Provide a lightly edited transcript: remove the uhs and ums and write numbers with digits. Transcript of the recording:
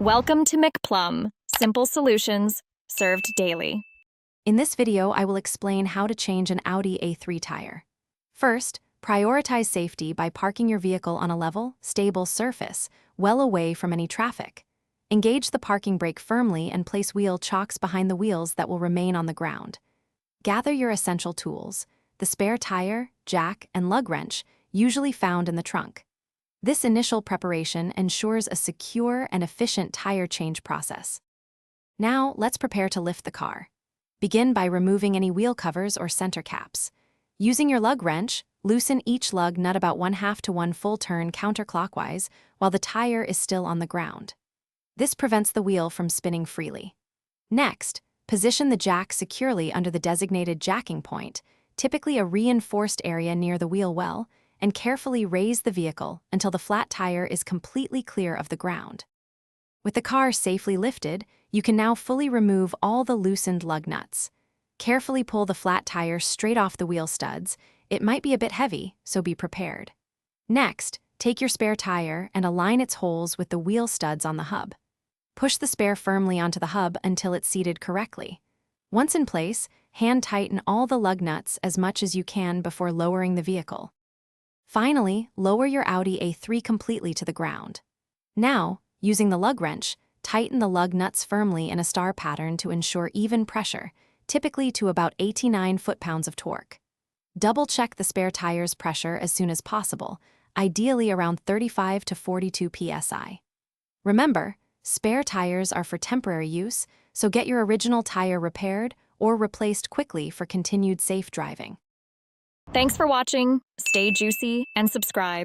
Welcome to McPlum, simple solutions served daily. In this video, I will explain how to change an Audi A3 tire. First, prioritize safety by parking your vehicle on a level, stable surface, well away from any traffic. Engage the parking brake firmly and place wheel chocks behind the wheels that will remain on the ground. Gather your essential tools, the spare tire, jack, and lug wrench, usually found in the trunk. This initial preparation ensures a secure and efficient tire change process. Now, let's prepare to lift the car. Begin by removing any wheel covers or center caps. Using your lug wrench, loosen each lug nut about 1/2 to 1 full turn counterclockwise while the tire is still on the ground. This prevents the wheel from spinning freely. Next, position the jack securely under the designated jacking point, typically a reinforced area near the wheel well, and carefully raise the vehicle until the flat tire is completely clear of the ground. With the car safely lifted, you can now fully remove all the loosened lug nuts. Carefully pull the flat tire straight off the wheel studs. It might be a bit heavy, so be prepared. Next, take your spare tire and align its holes with the wheel studs on the hub. Push the spare firmly onto the hub until it's seated correctly. Once in place, hand tighten all the lug nuts as much as you can before lowering the vehicle. Finally, lower your Audi A3 completely to the ground. Now, using the lug wrench, tighten the lug nuts firmly in a star pattern to ensure even pressure, typically to about 89 foot-pounds of torque. Double-check the spare tire's pressure as soon as possible, ideally around 35 to 42 psi. Remember, spare tires are for temporary use, so get your original tire repaired or replaced quickly for continued safe driving. Thanks for watching, stay juicy, and subscribe.